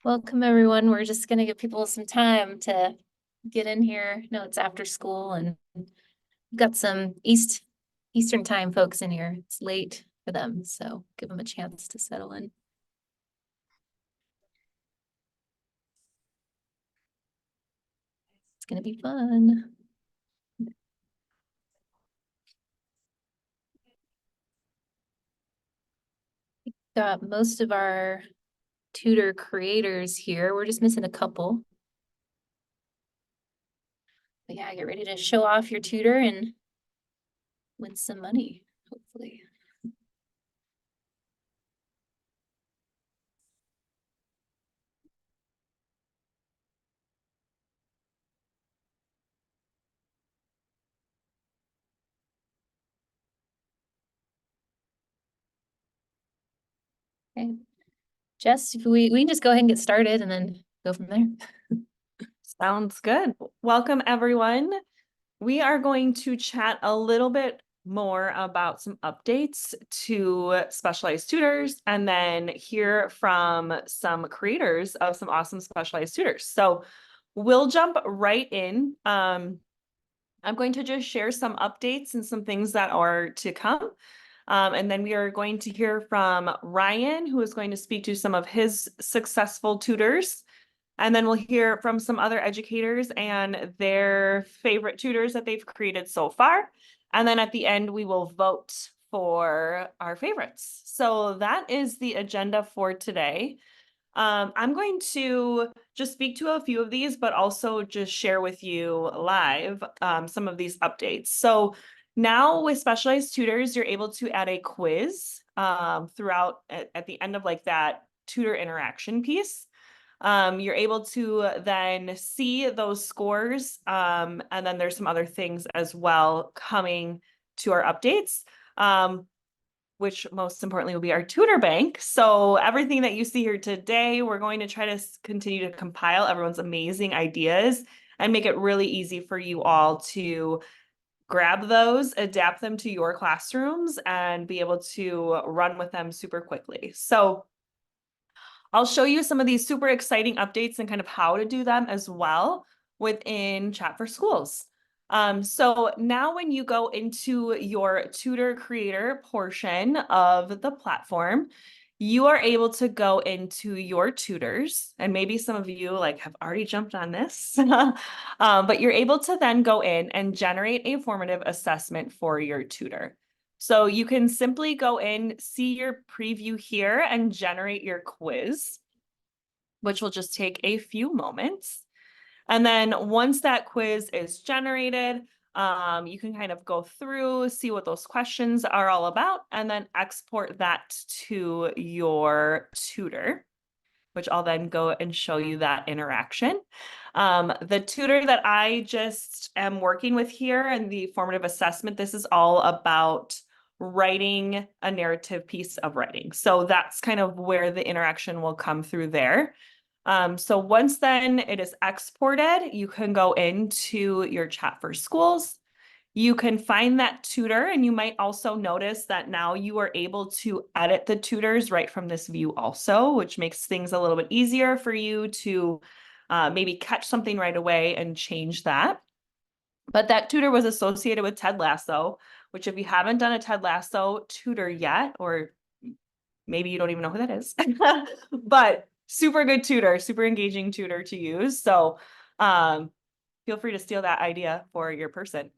Welcome, everyone. We're just going to give people some time to get in here. No, it's after school, and we've got some Eastern time folks in here. It's late for them, so give them a chance to settle in. It's going to be fun. Got most of our tutor creators here. We're just missing a couple. But yeah, get ready to show off your tutor and win some money, hopefully. Okay. Jess, if we can just go ahead and get started and then go from there. Sounds good. Welcome, everyone. We are going to chat a little bit more about some updates to specialized tutors and then hear from some creators of some awesome specialized tutors. So we'll jump right in. I'm going to just share some updates and some things that are to come. And then we are going to hear from Ryan, who is going to speak to some of his successful tutors. And then we'll hear from some other educators and their favorite tutors that they've created so far. And then at the end, we will vote for our favorites. So that is the agenda for today. I'm going to just speak to a few of these, but also just share with you live some of these updates. So now with specialized tutors, you're able to add a quiz throughout at the end of like that tutor interaction piece. You're able to then see those scores. And then there's some other things as well coming to our updates, which most importantly will be our tutor bank. So everything that you see here today, we're going to try to continue to compile everyone's amazing ideas and make it really easy for you all to grab those, adapt them to your classrooms, and be able to run with them super quickly. So I'll show you some of these super exciting updates and kind of how to do them as well within Chat for Schools. So now when you go into your tutor creator portion of the platform, you are able to go into your tutors, and maybe some of you like have already jumped on this, but you're able to then go in and generate a formative assessment for your tutor. So you can simply go in, see your preview here, and generate your quiz, which will just take a few moments. And then once that quiz is generated, you can kind of go through, see what those questions are all about, and then export that to your tutor, which I'll then go and show you that interaction. The tutor that I just am working with here and the formative assessment, this is all about writing a narrative piece of writing. So that's kind of where the interaction will come through there. So once then it is exported, you can go into your Chat for Schools. You can find that tutor, and you might also notice that now you are able to edit the tutors right from this view also, which makes things a little bit easier for you to maybe catch something right away and change that. But that tutor was associated with Ted Lasso, which if you haven't done a Ted Lasso tutor yet, or maybe you don't even know who that is, but super good tutor, super engaging tutor to use. So feel free to steal that idea for your person.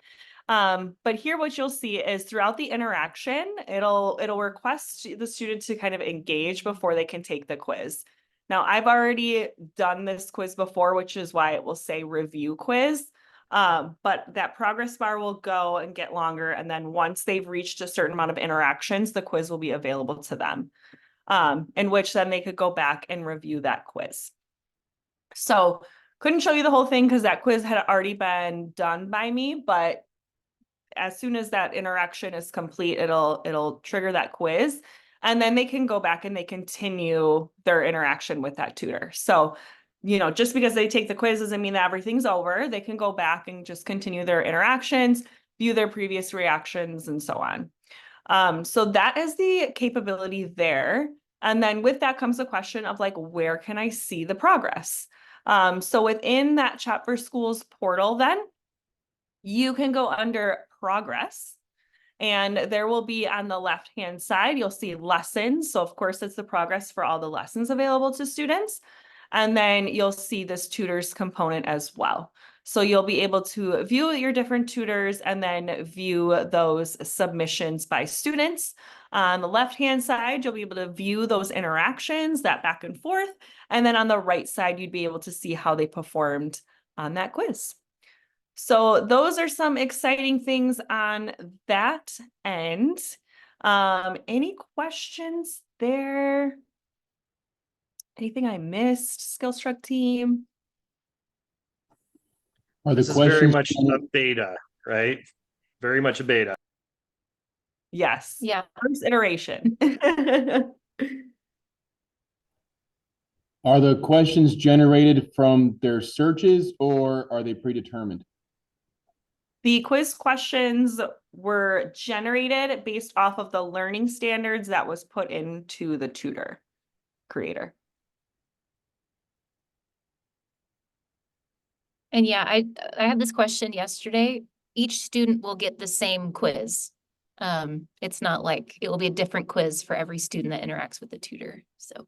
But here what you'll see is throughout the interaction, it'll request the student to kind of engage before they can take the quiz. Now, I've already done this quiz before, which is why it will say review quiz. But that progress bar will go and get longer. And then once they've reached a certain amount of interactions, the quiz will be available to them, in which then they could go back and review that quiz. So couldn't show you the whole thing because that quiz had already been done by me, but as soon as that interaction is complete, it'll trigger that quiz, and then they can go back and they continue their interaction with that tutor. So, just because they take the quiz doesn't mean that everything's over. They can go back and just continue their interactions, view their previous reactions, and so on. So that is the capability there. And then with that comes the question of like, where can I see the progress? So within that Chat for Schools portal, then you can go under progress. And there will be on the left-hand side, you'll see lessons. So of course, it's the progress for all the lessons available to students. And then you'll see this tutors component as well. So you'll be able to view your different tutors and then view those submissions by students. On the left-hand side, you'll be able to view those interactions, that back and forth. And then on the right side, you'd be able to see how they performed on that quiz. So those are some exciting things on that end. Any questions there? Anything I missed, Skillstruck team? Are the This is very questions? much a beta, right? Very much a beta. Yes. Yeah. First iteration. Are the questions generated from their searches or are they predetermined? The quiz questions were generated based off of the learning standards that was put into the tutor creator. And yeah, I had this question yesterday. Each student will get the same quiz. It's not like it will be a different quiz for every student that interacts with the tutor. So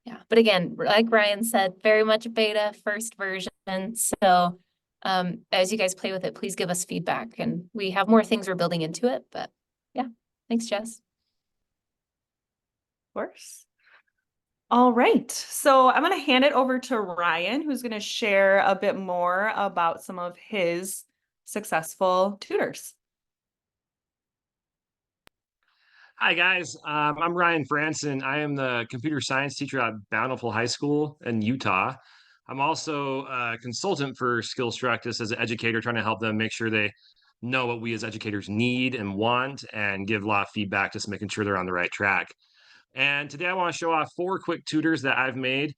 yeah, but again, like Ryan said, very much a beta first version. So as you guys play with it, please give us feedback. And we have more things we're building into it, but yeah, thanks, Jess. Of course. All right, so I'm going to hand it over to Ryan, who's going to share a bit more about some of his successful tutors. Hi, guys. I'm Ryan Franson. I am the computer science teacher at Bountiful High School in Utah. I'm also a consultant for Skillstruck, just as an educator, trying to help them make sure they know what we as educators need and want and give a lot of feedback, just making sure they're on the right track. And today I want to show off 4 quick tutors that I've made.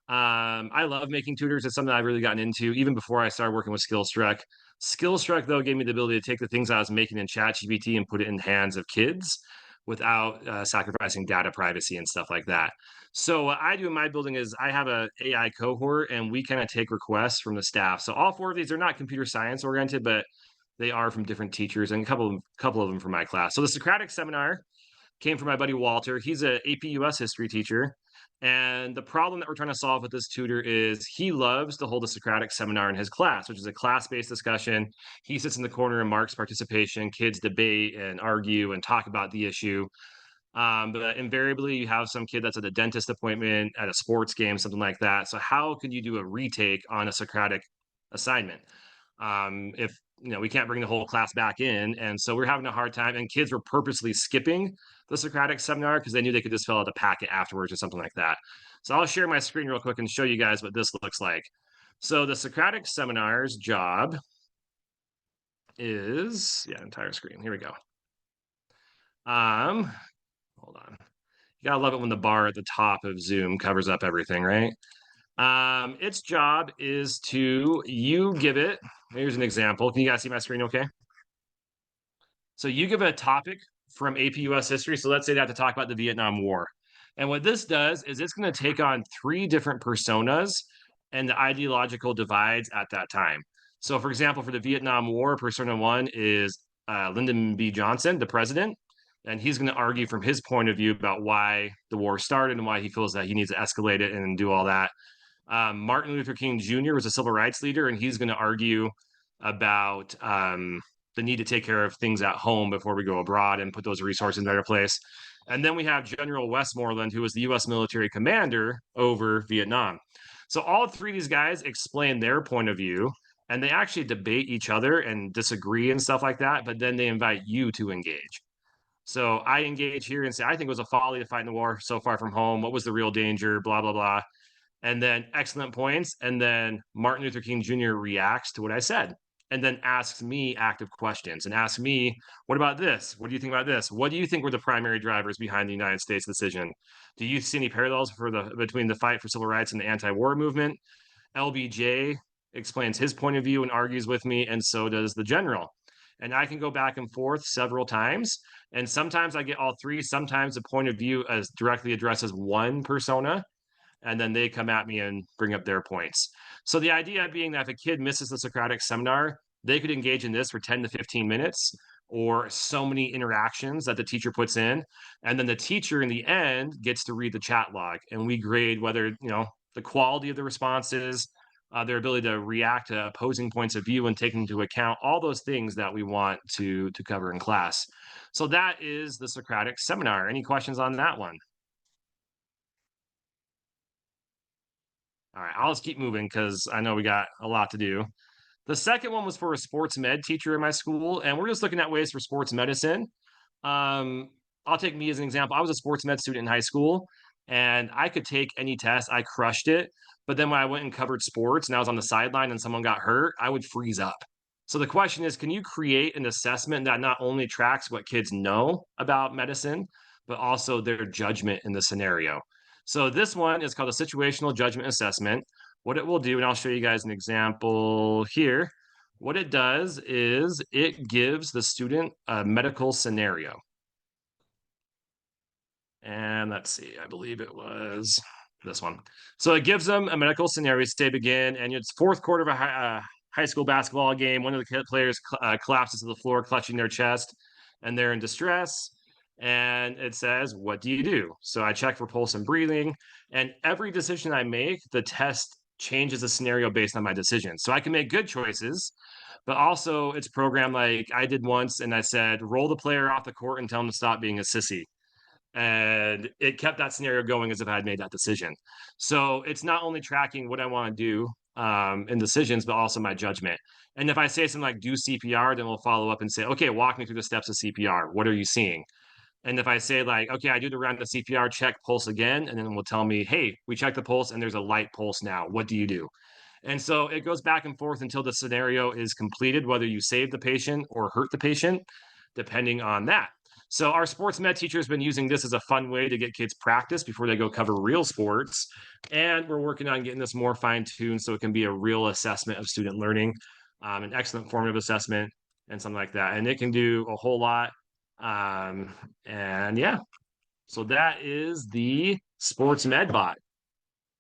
I love making tutors. It's something I've really gotten into even before I started working with Skillstruck. Skillstruck, though, gave me the ability to take the things I was making in ChatGPT and put it in the hands of kids without sacrificing data privacy and stuff like that. So what I do in my building is I have a AI cohort and we kind of take requests from the staff. So all 4 of these are not computer science oriented, but they are from different teachers and a couple of them from my class. So the Socratic seminar came from my buddy Walter. He's a AP US history teacher. And the problem that we're trying to solve with this tutor is he loves to hold a Socratic seminar in his class, which is a class-based discussion. He sits in the corner and marks participation. Kids debate and argue and talk about the issue. But invariably, you have some kid that's at a dentist appointment, at a sports game, something like that. So how could you do a retake on a Socratic assignment? If we can't bring the whole class back in, and so we're having a hard time. And kids were purposely skipping the Socratic seminar because they knew they could just fill out a packet afterwards or something like that. So I'll share my screen real quick and show you guys what this looks like. So the Socratic seminar's job is entire screen. Here we go. Hold on. You gotta love it when the bar at the top of Zoom covers up everything, right? Its job is you give it, here's an example. Can you guys see my screen okay? So you give it a topic from AP US history. So let's say they have to talk about the Vietnam War. And what this does is it's going to take on 3 different personas and the ideological divides at that time. So for example, for the Vietnam War, persona 1 is Lyndon B. Johnson, the president. And he's going to argue from his point of view about why the war started and why he feels that he needs to escalate it and do all that. Martin Luther King Jr. was a civil rights leader, and he's going to argue about the need to take care of things at home before we go abroad and put those resources in a better place. And then we have General Westmoreland, who was the U.S. military commander over Vietnam. So all 3 of these guys explain their point of view, and they actually debate each other and disagree and stuff like that, but then they invite you to engage. So I engage here and say, I think it was a folly to fight in the war so far from home. What was the real danger? Blah, blah, blah. And then excellent points. And then Martin Luther King Jr. reacts to what I said and then asks me active questions and asks me, what about this? What do you think about this? What do you think were the primary drivers behind the United States decision? Do you see any parallels between the fight for civil rights and the anti-war movement? LBJ explains his point of view and argues with me, and so does the general. and I can go back and forth several times. And sometimes I get all three. Sometimes the point of view as directly addresses one persona, and then they come at me and bring up their points. So the idea being that if a kid misses the Socratic seminar, they could engage in this for 10 to 15 minutes or so many interactions that the teacher puts in. And then the teacher in the end gets to read the chat log, and we grade whether, the quality of the responses, their ability to react to opposing points of view and take into account all those things that we want to cover in class. So that is the Socratic seminar. Any questions on that one? All right, I'll just keep moving because I know we got a lot to do. The second one was for a sports med teacher in my school, and we're just looking at ways for sports medicine. Um, I'll take me as an example. I was a sports med student in high school, and I could take any test. I crushed it. But then when I went and covered sports and I was on the sideline and someone got hurt, I would freeze up. So the question is, can you create an assessment that not only tracks what kids know about medicine, but also their judgment in the scenario? So this one is called a situational judgment assessment. What it will do, and I'll show you guys an example here. What it does is it gives the student a medical scenario. And let's see, I believe it was this one. So it gives them a medical scenario, say begin, and it's fourth quarter of a high school basketball game. One of the players collapses to the floor, clutching their chest, and they're in distress. And it says, what do you do? So I check for pulse and breathing, and every decision I make, the test changes the scenario based on my decision. So I can make good choices, but also it's programmed like I did once, and I said, roll the player off the court and tell him to stop being a sissy. And it kept that scenario going as if I had made that decision. So it's not only tracking what I want to do in decisions, but also my judgment. And if I say something like do CPR, then we'll follow up and say, okay, walk me through the steps of CPR. What are you seeing? And if I say like, okay, I do the round of CPR, check pulse again, and then we'll tell me, hey, we checked the pulse and there's a light pulse now. What do you do? And so it goes back and forth until the scenario is completed, whether you save the patient or hurt the patient, depending on that. So our sports med teacher has been using this as a fun way to get kids practice before they go cover real sports. And we're working on getting this more fine-tuned so it can be a real assessment of student learning, an excellent formative assessment and something like that. And it can do a whole lot. And yeah, so that is the sports med bot.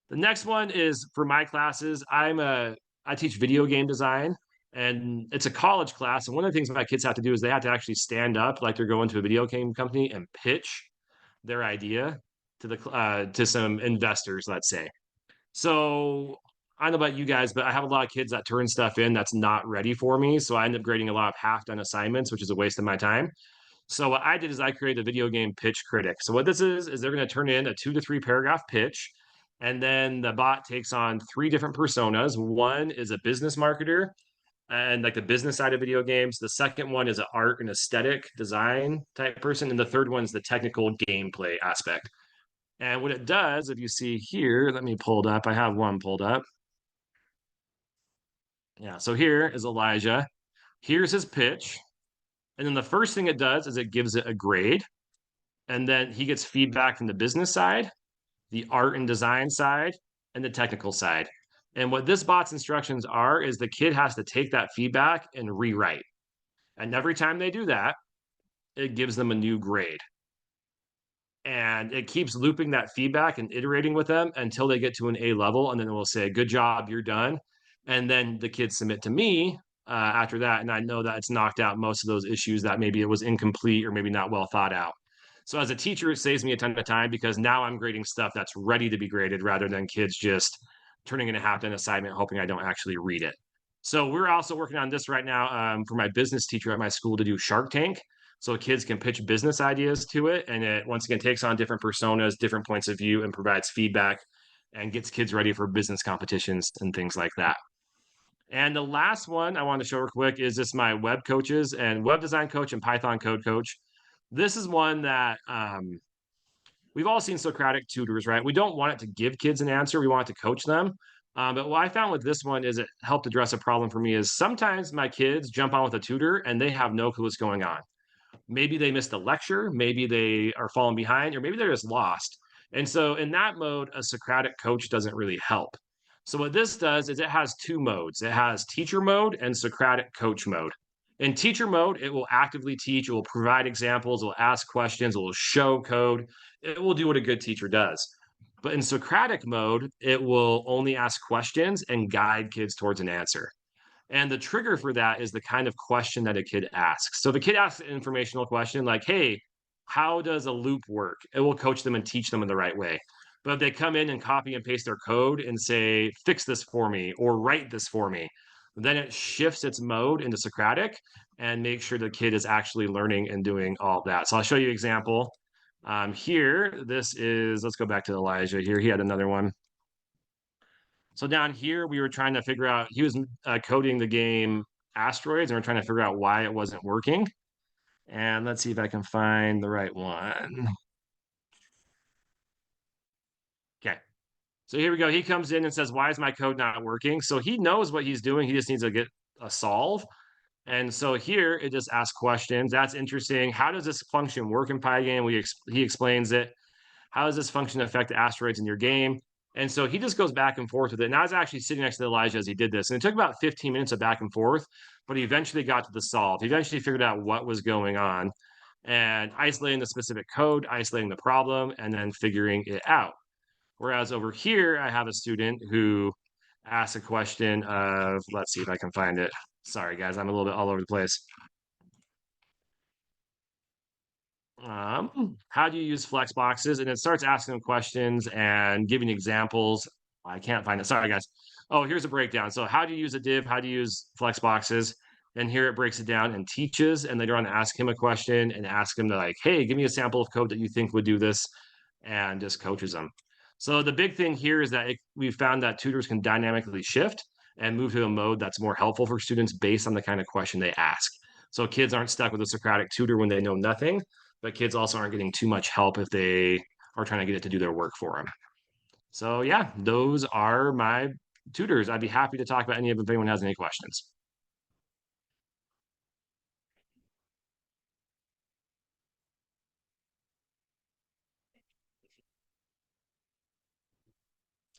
The next one is for my classes. I teach video game design, and it's a college class. And one of the things my kids have to do is they have to actually stand up like they're going to a video game company and pitch their idea to to some investors, let's say. So I don't know about you guys, but I have a lot of kids that turn stuff in that's not ready for me. So I end up grading a lot of half-done assignments, which is a waste of my time. So what I did is I created a video game pitch critic. So what this is they're going to turn in a 2 to 3 paragraph pitch, and then the bot takes on 3 different personas. One is a business marketer and like the business side of video games. The second one is an art and aesthetic design type person, and the third one is the technical gameplay aspect. And what it does, if you see here, let me pull it up. I have one pulled up. Yeah, so here is Elijah. Here's his pitch. And then the first thing it does is it gives it a grade. And then he gets feedback from the business side, the art and design side, and the technical side. And what this bot's instructions are is the kid has to take that feedback and rewrite. And every time they do that, it gives them a new grade. And it keeps looping that feedback and iterating with them until they get to an A level. And then it will say, good job, you're done. And then the kids submit to me after that. And I know that it's knocked out most of those issues that maybe it was incomplete or maybe not well thought out. So as a teacher, it saves me a ton of time because now I'm grading stuff that's ready to be graded rather than kids just turning in a half-done assignment, hoping I don't actually read it. So we're also working on this right now for my business teacher at my school to do Shark Tank. So kids can pitch business ideas to it. And it, once again, takes on different personas, different points of view, and provides feedback and gets kids ready for business competitions and things like that. And the last one I want to show real quick is just my web coaches and web design coach and Python code coach. This is one that we've all seen Socratic tutors, right? We don't want it to give kids an answer. We want it to coach them. But what I found with this one is it helped address a problem for me is sometimes my kids jump on with a tutor and they have no clue what's going on. Maybe they missed a lecture, maybe they are falling behind, or maybe they're just lost. And so in that mode, a Socratic coach doesn't really help. So what this does is it has 2 modes. It has teacher mode and Socratic coach mode. In teacher mode, it will actively teach, it will provide examples, it will ask questions, it will show code, it will do what a good teacher does. But in Socratic mode, it will only ask questions and guide kids towards an answer. And the trigger for that is the kind of question that a kid asks. So if a kid asks an informational question like, hey, how does a loop work? It will coach them and teach them in the right way. But if they come in and copy and paste their code and say, fix this for me or write this for me, then it shifts its mode into Socratic and makes sure the kid is actually learning and doing all of that. So I'll show you an example. Here, this is, let's go back to Elijah here. He had another one. So down here, we were trying to figure out, he was coding the game Asteroids, and we're trying to figure out why it wasn't working. And let's see if I can find the right one. Okay. So here we go. He comes in and says, why is my code not working? So he knows what he's doing. He just needs to get a solve. And so here it just asks questions. That's interesting. How does this function work in Pygame? He explains it. How does this function affect the asteroids in your game? And so he just goes back and forth with it. And I was actually sitting next to Elijah as he did this. And it took about 15 minutes of back and forth, but he eventually got to the solve. He eventually figured out what was going on and isolating the specific code, isolating the problem, and then figuring it out. Whereas over here, I have a student who asked a question of, let's see if I can find it. Sorry, guys, I'm a little bit all over the place. How do you use flex boxes? And it starts asking them questions and giving examples. I can't find it. Sorry, guys. Oh, here's a breakdown. So how do you use a div? How do you use flex boxes? And here it breaks it down and teaches. And later on, ask him a question and ask him to like, hey, give me a sample of code that you think would do this, and just coaches them. So the big thing here is that we found that tutors can dynamically shift and move to a mode that's more helpful for students based on the kind of question they ask. So kids aren't stuck with a Socratic tutor when they know nothing, but kids also aren't getting too much help if they are trying to get it to do their work for them. So yeah, those are my tutors. I'd be happy to talk about any of them if anyone has any questions.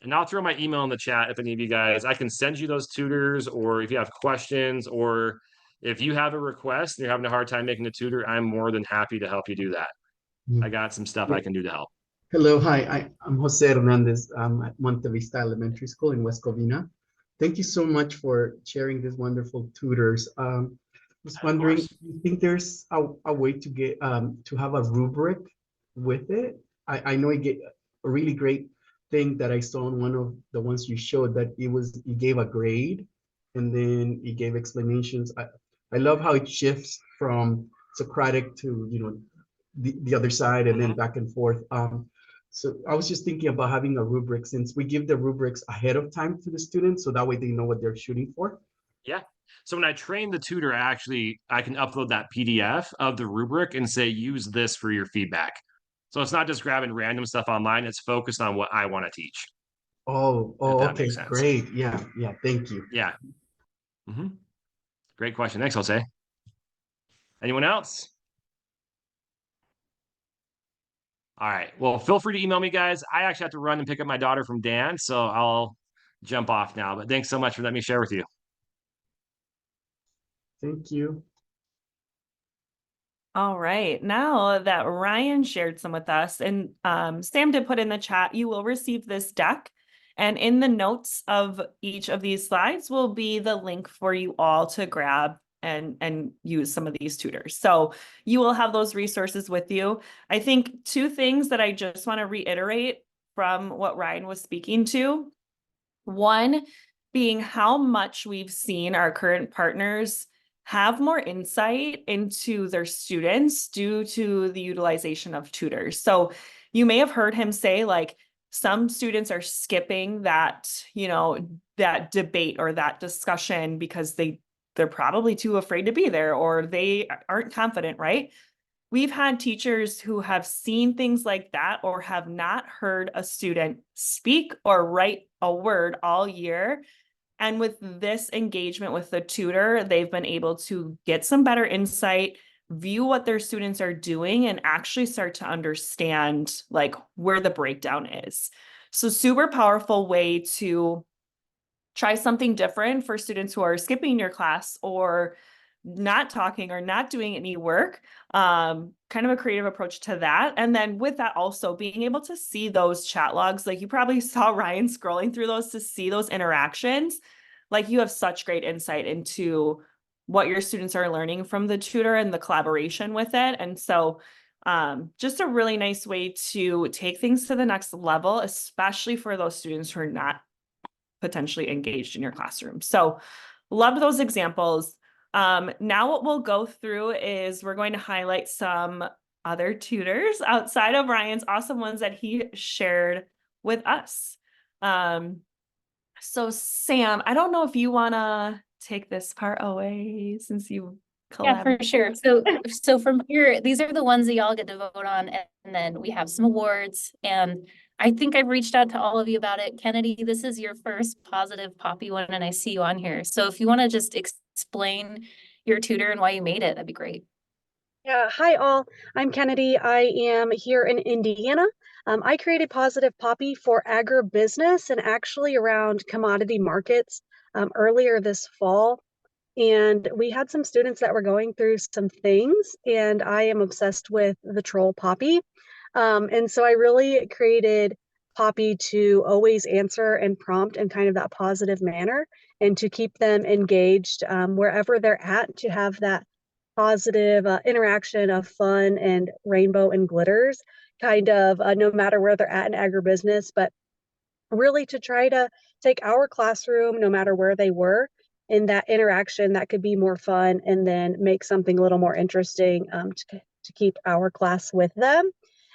And I'll throw my email in the chat if any of you guys, I can send you those tutors, or if you have questions, or if you have a request and you're having a hard time making a tutor, I'm more than happy to help you do that. I got some stuff I can do to help. Hello, hi, I'm Jose Hernandez. I'm at Monte Vista Elementary School in West Covina. Thank you so much for sharing these wonderful tutors. I was wondering, do you think there's a way to get to have a rubric with it? I know you get a really great thing that I saw in one of the ones you showed, that you gave a grade and then you gave explanations. I love how it shifts from Socratic to the other side and then back and forth. So I was just thinking about having a rubric, since we give the rubrics ahead of time to the students, so that way they know what they're shooting for. Yeah. So when I train the tutor, I can upload that PDF of the rubric and say, use this for your feedback. So it's not just grabbing random stuff online. It's focused on what I want to teach. Oh, okay, great. Yeah, thank you. Yeah. Great question. Thanks, Jose. Anyone else? All right. Well, feel free to email me, guys. I actually have to run and pick up my daughter from dance, so I'll jump off now. But thanks so much for letting me share with you. Thank you. All right, now that Ryan shared some with us, and Sam did put in the chat, you will receive this deck. And in the notes of each of these slides will be the link for you all to grab and use some of these tutors. So you will have those resources with you. I think two things that I just want to reiterate from what Ryan was speaking to. One being how much we've seen our current partners have more insight into their students due to the utilization of tutors. So you may have heard him say, like, some students are skipping that, that debate or that discussion because they're probably too afraid to be there, or they aren't confident, right? We've had teachers who have seen things like that or have not heard a student speak or write a word all year. And with this engagement with the tutor, they've been able to get some better insight, view what their students are doing, and actually start to understand like where the breakdown is. So super powerful way to try something different for students who are skipping your class or not talking or not doing any work, kind of a creative approach to that. And then with that also being able to see those chat logs, like you probably saw Ryan scrolling through those to see those interactions. Like you have such great insight into what your students are learning from the tutor and the collaboration with it. And so just a really nice way to take things to the next level, especially for those students who are not potentially engaged in your classroom. So loved those examples. Now what we'll go through is we're going to highlight some other tutors outside of Ryan's awesome ones that he shared with us. So Sam, I don't know if you want to take this part away since you Yeah, for collaborated. sure. So from here, these are the ones that y'all get to vote on, and then we have some awards. And I think I've reached out to all of you about it. Kennedy, this is your first positive Poppy one, and I see you on here. So if you want to just explain your tutor and why you made it, that'd be great. Yeah, hi all. I'm Kennedy. I am here in Indiana. I created Positive Poppy for agribusiness and actually around commodity markets earlier this fall. And we had some students that were going through some things, and I am obsessed with the troll Poppy. And so I really created Poppy to always answer and prompt in kind of that positive manner and to keep them engaged wherever they're at, to have that positive interaction of fun and rainbow and glitters, kind of no matter where they're at in agribusiness, but really to try to take our classroom, no matter where they were, in that interaction that could be more fun and then make something a little more interesting to keep our class with them.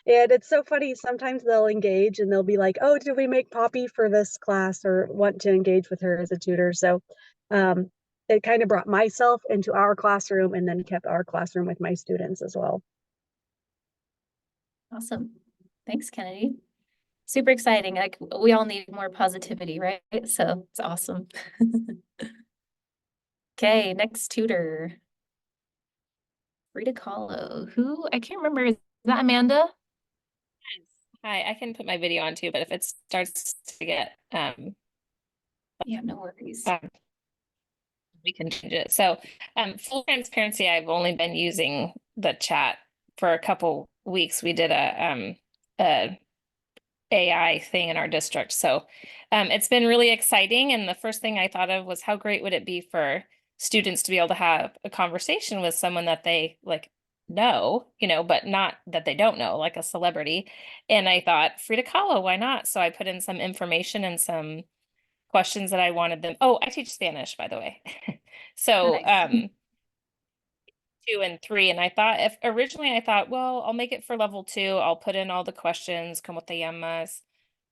And it's so funny, sometimes they'll engage and they'll be like, oh, did we make Poppy for this class, or want to engage with her as a tutor? So it kind of brought myself into our classroom and then kept our classroom with my students as well. Awesome. Thanks, Kennedy. Super exciting. Like we all need more positivity, right? So it's awesome. Okay, next tutor. Frida Kahlo, who I can't remember. Is that Amanda? Hi, I can put my video on too, but if it starts to get Yeah, no worries. we can change it. So full transparency, I've only been using the chat for a couple weeks. We did a AI thing in our district. So it's been really exciting. And the first thing I thought of was how great would it be for students to be able to have a conversation with someone that they like know, but not that they don't know, like a celebrity. And I thought, Frida Kahlo, why not? So I put in some information and some questions that I wanted them. Oh, I teach Spanish, by the way. So Nice. 2 and 3. And I thought, if originally I thought, well, I'll make it for level 2. I'll put in all the questions, como te llamas,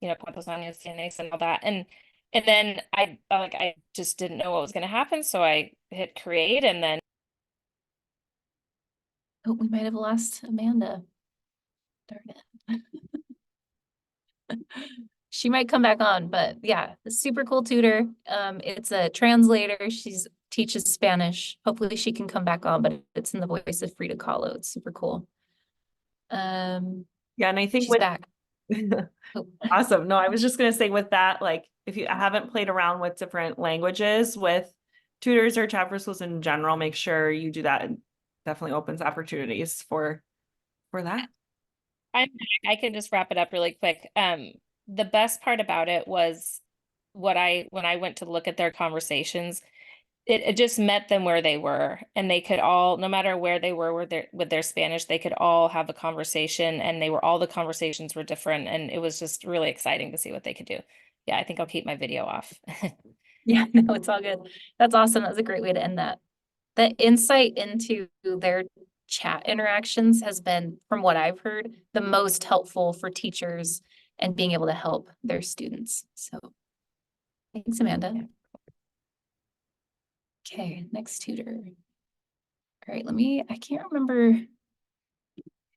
cuántos años tienes, and all that. And then I just didn't know what was going to happen. So I hit create, and then Oh, we might have lost Amanda. Darn it. She might come back on, but yeah, a super cool tutor. It's a translator. She's teaches Spanish. Hopefully she can come back on, but it's in the voice of Frida Kahlo. It's super cool. Yeah, and I think She's with back. Oh. awesome. No, I was just gonna say with that, like if you haven't played around with different languages with tutors or chat for schools in general, make sure you do that. It definitely opens opportunities for that. I can just wrap it up really quick. The best part about it was when I went to look at their conversations, it just met them where they were, and they could all, no matter where they were with their Spanish, they could all have a conversation, and all the conversations were different, and it was just really exciting to see what they could do. Yeah, I think I'll keep my video off. Yeah, no, it's all good. That's awesome. That was a great way to end that. The insight into their chat interactions has been, from what I've heard, the most helpful for teachers and being able to help their students. So thanks, Amanda. Okay, next tutor. All right, I can't remember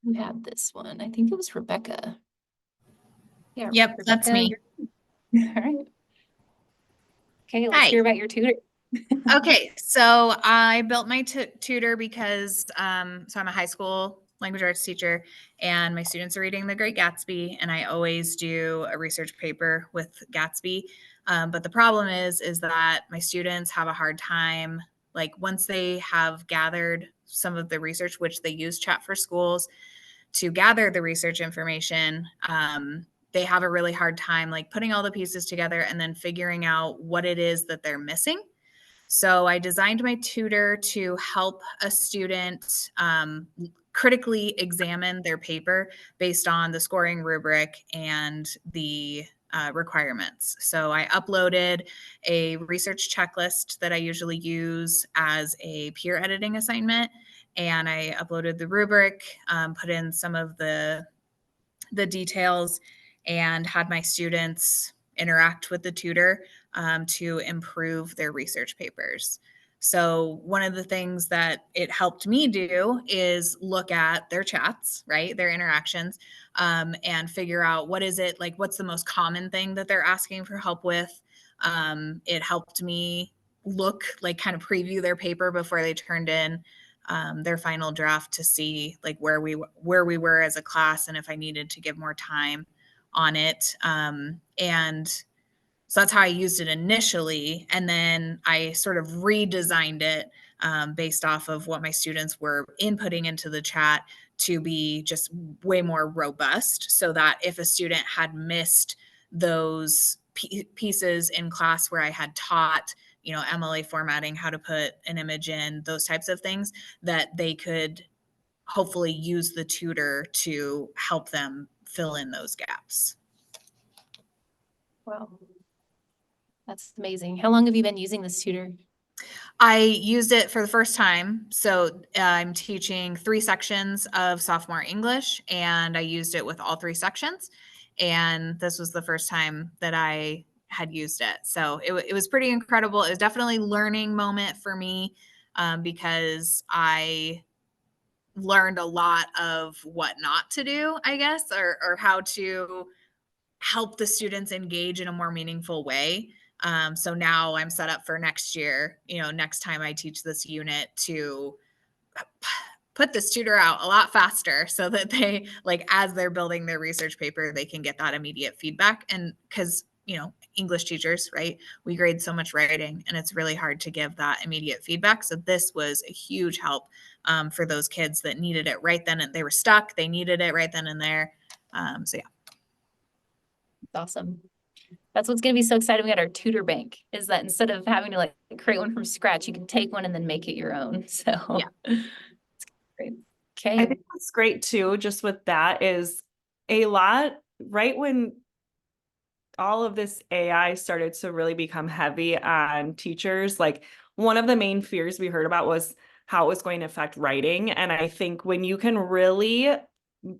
who had this one. I think it was Rebecca. Yeah. Yep, that's me. All right. Okay, let's Hi. hear about your tutor. Okay, so I built my tutor because so I'm a high school language arts teacher, and my students are reading The Great Gatsby, and I always do a research paper with Gatsby. But the problem is that my students have a hard time like once they have gathered some of the research, which they use Chat for Schools to gather the research information, they have a really hard time like putting all the pieces together and then figuring out what it is that they're missing. So I designed my tutor to help a student critically examine their paper based on the scoring rubric and the requirements. So I uploaded a research checklist that I usually use as a peer editing assignment, and I uploaded the rubric, put in some of the details, and had my students interact with the tutor to improve their research papers. So one of the things that it helped me do is look at their chats, right, their interactions, and figure out what is it, like what's the most common thing that they're asking for help with. It helped me look, like kind of preview their paper before they turned in their final draft to see like where we were as a class and if I needed to give more time on it. And so that's how I used it initially. And then I sort of redesigned it based off of what my students were inputting into the chat to be just way more robust, so that if a student had missed those pieces in class where I had taught, you know, MLA formatting, how to put an image in, those types of things, that they could hopefully use the tutor to help them fill in those gaps. Wow. That's amazing. How long have you been using this tutor? I used it for the first time. So I'm teaching 3 sections of sophomore English, and I used it with all 3 sections. And this was the first time that I had used it. So it was pretty incredible. It was definitely a learning moment for me because I learned a lot of what not to do, I guess, or how to help the students engage in a more meaningful way. So now I'm set up for next year, you know, next time I teach this unit, to put this tutor out a lot faster so that they, like, as they're building their research paper, they can get that immediate feedback. And because, you know, English teachers, right, we grade so much writing and it's really hard to give that immediate feedback. So this was a huge help for those kids that needed it right then, and they were stuck, they needed it right then and there. So yeah. Awesome. That's what's going to be so exciting about our tutor bank, is that instead of having to like create one from scratch, you can take one and then make it your own. So Yeah. It's great. I Okay. think what's great too, just with that, is a lot, right when all of this AI started to really become heavy on teachers, like one of the main fears we heard about was how it was going to affect writing. And I think when you can really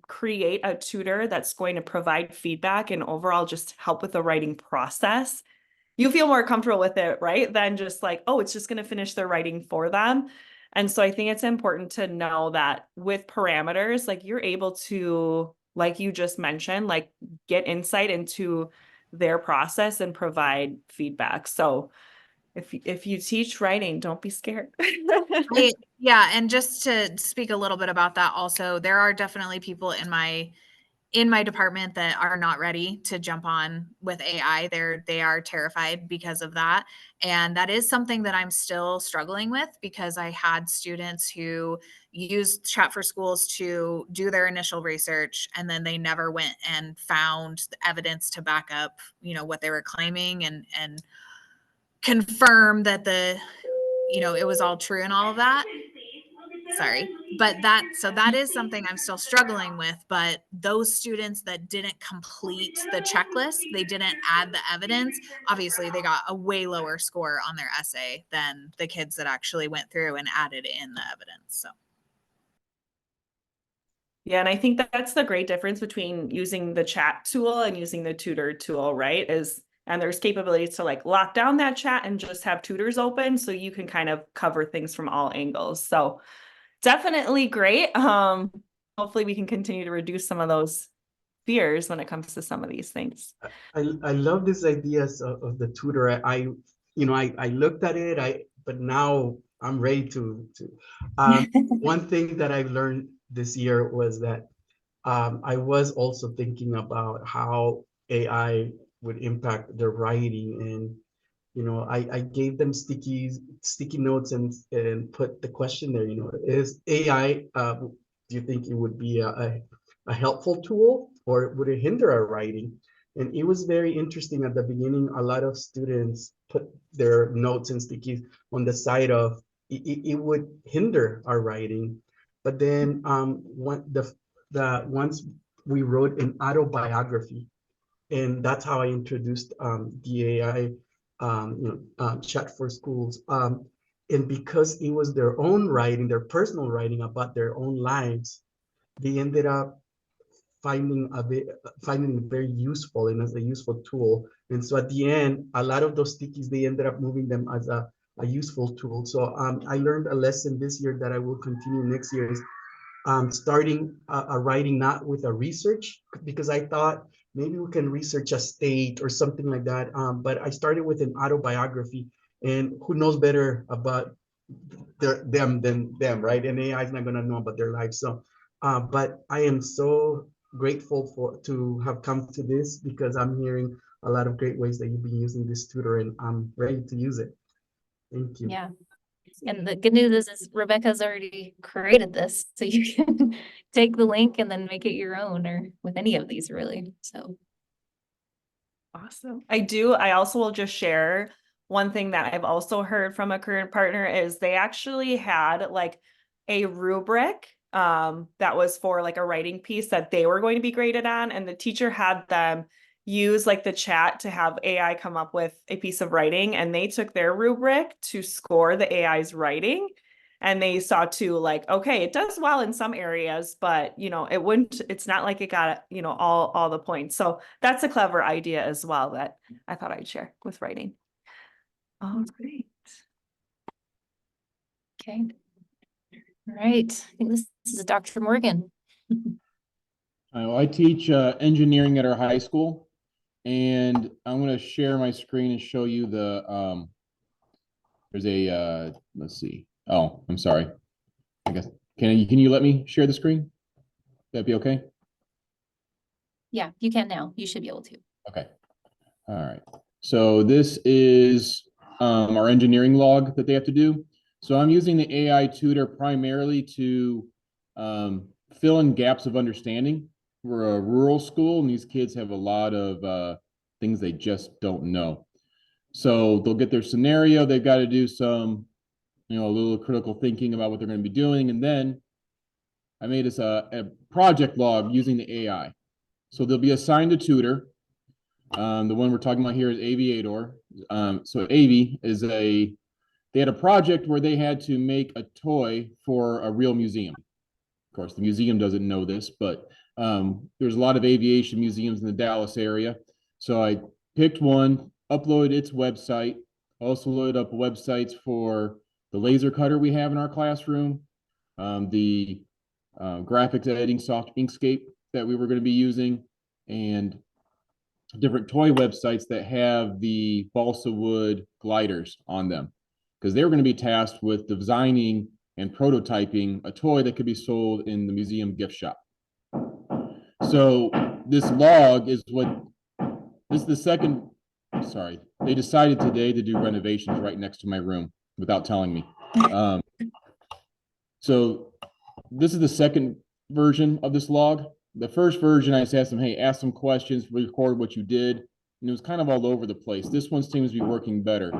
create a tutor that's going to provide feedback and overall just help with the writing process, you feel more comfortable with it, right? Than just like, oh, it's just going to finish their writing for them. And so I think it's important to know that with parameters, like you're able to, like you just mentioned, like get insight into their process and provide feedback. So if you teach writing, don't be scared. Yeah, and just to speak a little bit about that also, there are definitely people in my department that are not ready to jump on with AI. They are terrified because of that. And that is something that I'm still struggling with, because I had students who used Chat for Schools to do their initial research, and then they never went and found the evidence to back up, you know, what they were claiming and confirm that it was all true and all of that. Sorry. But that is something I'm still struggling with. But those students that didn't complete the checklist, they didn't add the evidence, obviously they got a way lower score on their essay than the kids that actually went through and added in the evidence. So Yeah, and I think that's the great difference between using the chat tool and using the tutor tool, right? And there's capabilities to like lock down that chat and just have tutors open so you can kind of cover things from all angles. So definitely great. Hopefully we can continue to reduce some of those fears when it comes to some of these things. I love these ideas of the tutor. I looked at it, but now I'm ready to one thing that I've learned this year was that I was also thinking about how AI would impact the writing, I gave them sticky notes and put the question there, is AI, do you think it would be a helpful tool or would it hinder our writing? And it was very interesting at the beginning. A lot of students put their notes and stickies on the side of it would hinder our writing. But then once we wrote an autobiography, and that's how I introduced the AI chat for schools. And because it was their own writing, their personal writing about their own lives, they ended up finding it very useful and as a useful tool. And so at the end, a lot of those stickies, they ended up moving them as a useful tool. So I learned a lesson this year that I will continue next year is starting a writing not with a research, because I thought maybe we can research a state or something like that. But I started with an autobiography, and who knows better about them than them, right? And AI is not going to know about their lives. So, but I am so grateful to have come to this, because I'm hearing a lot of great ways that you've been using this tutor, and I'm ready to use it. Thank you. Yeah. And the good news is Rebecca's already created this, so you can take the link and then make it your own, or with any of these really. So Awesome. I also will just share one thing that I've also heard from a current partner is they actually had like a rubric that was for like a writing piece that they were going to be graded on, and the teacher had them use like the chat to have AI come up with a piece of writing, and they took their rubric to score the AI's writing. And they saw too, like, okay, it does well in some areas, but it's not like it got, all the points. So that's a clever idea as well that I thought I'd share with writing. All right. okay. All right. I think this is Dr. Morgan. I teach engineering at our high school, and I'm going to share my screen and show you the there's a let's see. Oh, I'm sorry. I guess can you let me share the screen? That'd be okay? Yeah, you can now. You should be able to. Okay. All right. So this is our engineering log that they have to do. So I'm using the AI tutor primarily to fill in gaps of understanding. We're a rural school, and these kids have a lot of things they just don't know. So they'll get their scenario. They've got to do some, a little critical thinking about what they're going to be doing. And then I made this a project log using the AI. So they'll be assigned a tutor. The one we're talking about here is Aviator. So Avi is they had a project where they had to make a toy for a real museum. Of course, the museum doesn't know this, but there's a lot of aviation museums in the Dallas area. So I picked one, uploaded its website, also loaded up websites for the laser cutter we have in our classroom, the graphics editing soft Inkscape that we were going to be using, and different toy websites that have the balsa wood gliders on them, because they were going to be tasked with designing and prototyping a toy that could be sold in the museum gift shop. So this log is the second, sorry, they decided today to do renovations right next to my room without telling me. So this is the second version of this log. The first version, I just asked them, hey, ask some questions, record what you did. And it was kind of all over the place. This one seems to be working better.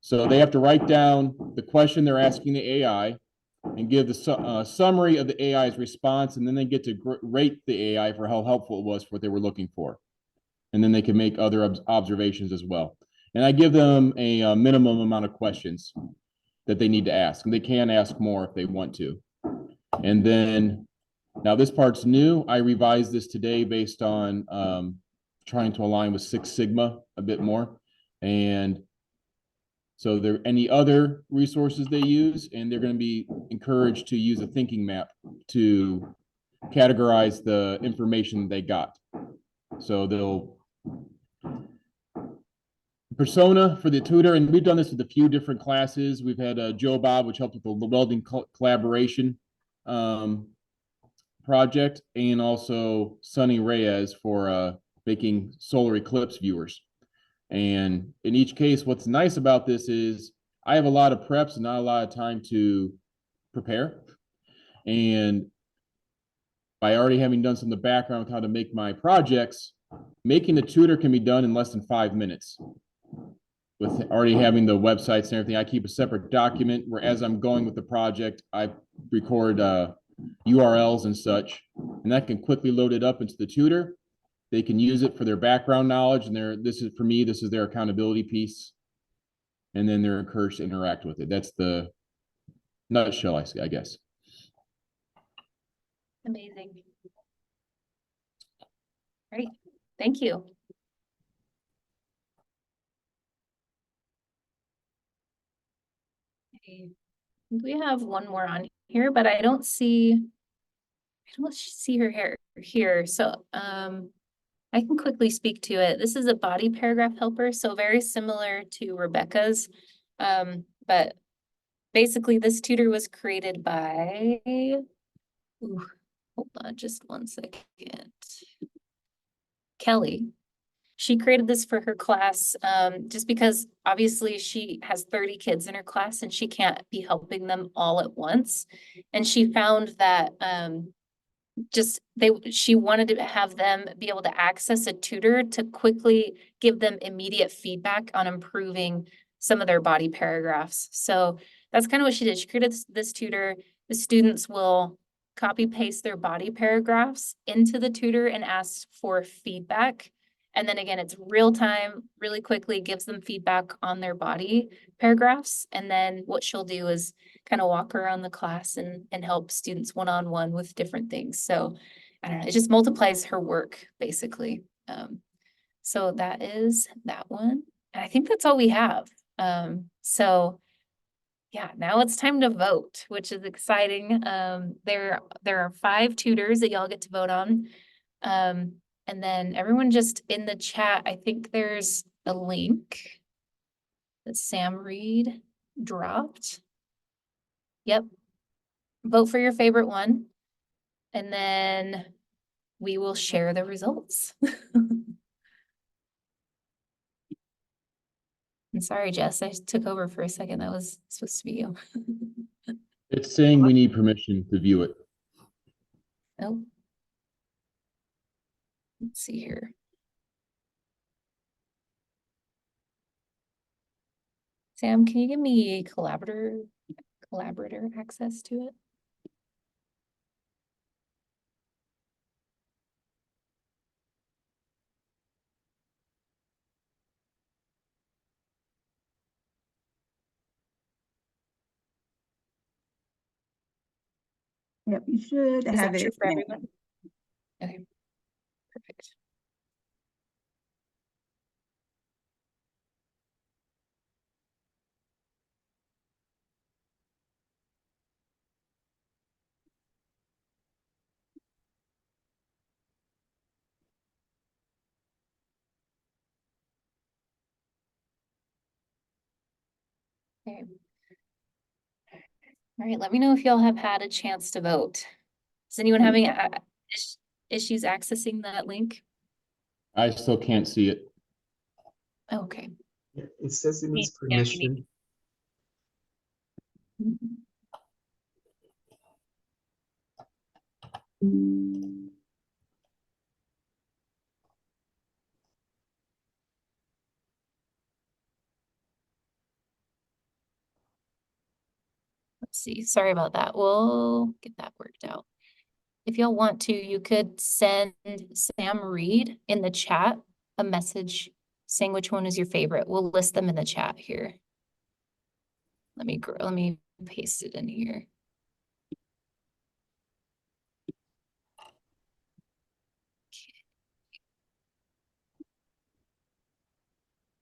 So they have to write down the question they're asking the AI and give the summary of the AI's response. And then they get to rate the AI for how helpful it was for what they were looking for. And then they can make other observations as well. And I give them a minimum amount of questions that they need to ask. And they can ask more if they want to. And then now this part's new. I revised this today based on trying to align with Six Sigma a bit more. And so there are any other resources they use, and they're going to be encouraged to use a thinking map to categorize the information they got. So they'll persona for the tutor, and we've done this with a few different classes. We've had Joe Bob, which helped with the welding collaboration project, and also Sunny Reyes for making solar eclipse viewers. And in each case, what's nice about this is I have a lot of preps and not a lot of time to prepare. And by already having done some of the background with how to make my projects, making the tutor can be done in less than 5 minutes. With already having the websites and everything, I keep a separate document where as I'm going with the project, I record URLs and such, and that can quickly load it up into the tutor. They can use it for their background knowledge, and this is their accountability piece. And then they're encouraged to interact with it. That's the nutshell, I guess. Amazing. Great. Thank you. Okay. I think we have one more on here, but I don't see her hair here. So I can quickly speak to it. This is a body paragraph helper, so very similar to Rebecca's. But basically this tutor was created by, ooh, hold on just one second. Kelly. She created this for her class, just because obviously she has 30 kids in her class and she can't be helping them all at once. And she found that she wanted to have them be able to access a tutor to quickly give them immediate feedback on improving some of their body paragraphs. So that's kind of what she did. She created this tutor. The students will copy paste their body paragraphs into the tutor and ask for feedback. And then again, it's real time, really quickly gives them feedback on their body paragraphs. And then what she'll do is kind of walk around the class and help students one-on-one with different things. So I don't know, it just multiplies her work basically. So that is that one. And I think that's all we have. So yeah, now it's time to vote, which is exciting. There are 5 tutors that y'all get to vote on. And then everyone just in the chat, I think there's a link that Sam Reed dropped. Yep. Vote for your favorite one. And then we will share the results. I'm sorry, Jess, I took over for a second. That was supposed to be you. It's saying we need permission to view it. Oh. Let's see here. Sam, can you give me collaborator access to it? Yep, you should Is have that true it for now. everyone? Okay, perfect. Okay. All right, let me know if y'all have had a chance to vote. Is anyone having issues accessing that link? I still can't see it. Okay. Yeah, it says it needs Yeah, we need- permission. Let's see, sorry about that. We'll get that worked out. If y'all want to, you could send Sam Reed in the chat a message saying which one is your favorite. We'll list them in the chat here. Let me paste it in here.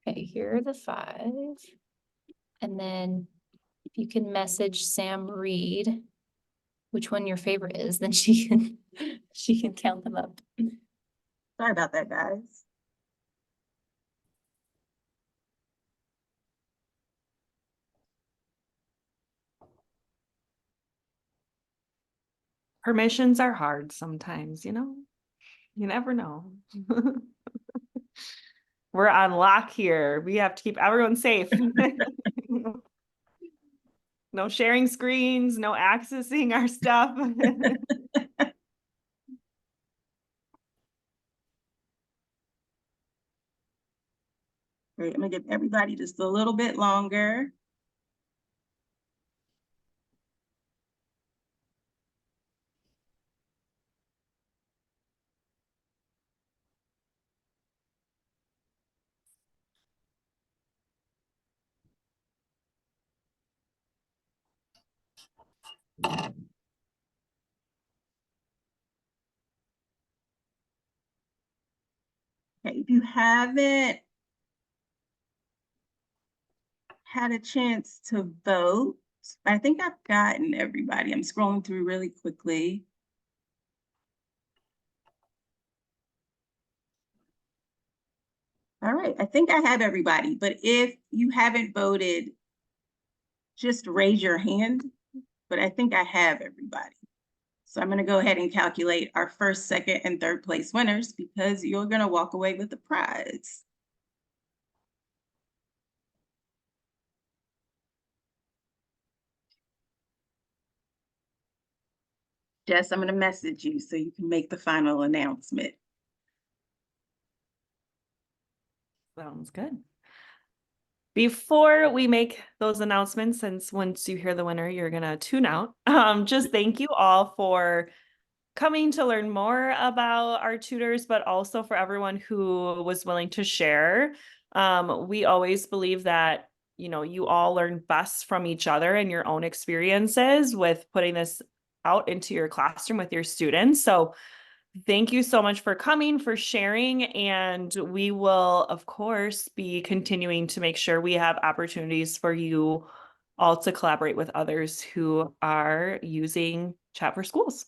Okay, here are the 5. And then if you can message Sam Reed which one your favorite is, then she can count them up. Sorry about that, guys. Permissions are hard sometimes, you know? You never know. we're on lock here. We have to keep everyone safe. No sharing screens, no accessing our stuff. Great. I'm gonna give everybody just a little bit longer. Okay, if you haven't had a chance to vote, I think I've gotten everybody. I'm scrolling through really quickly. All right, I think I have everybody, but if you haven't voted, just raise your hand, but I think I have everybody. So I'm gonna go ahead and calculate our first, second, and third place winners because you're gonna walk away with the prize. Jess, I'm gonna message you so you can make the final announcement. Sounds good. Before we make those announcements, since once you hear the winner, you're gonna tune out. Just thank you all for coming to learn more about our tutors, but also for everyone who was willing to share. We always believe that, you know, you all learn best from each other and your own experiences with putting this out into your classroom with your students. So thank you so much for coming, for sharing, and we will, of course, be continuing to make sure we have opportunities for you all to collaborate with others who are using Chat for Schools.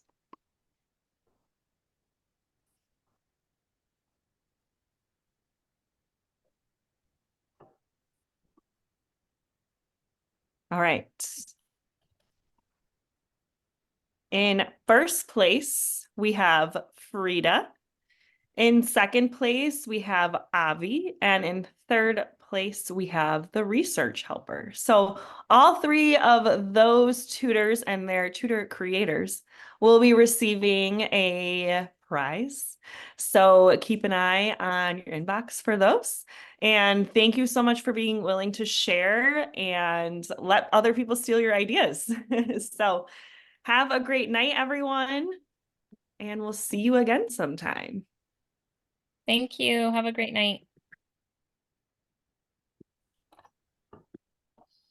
All right. In first place, we have Frida. In second place, we have Avi. And in third place, we have the research helper. So all three of those tutors and their tutor creators will be receiving a prize. So keep an eye on your inbox for those. And thank you so much for being willing to share and let other people steal your ideas. So have a great night, everyone. And we'll see you again sometime. Thank you. Have a great night.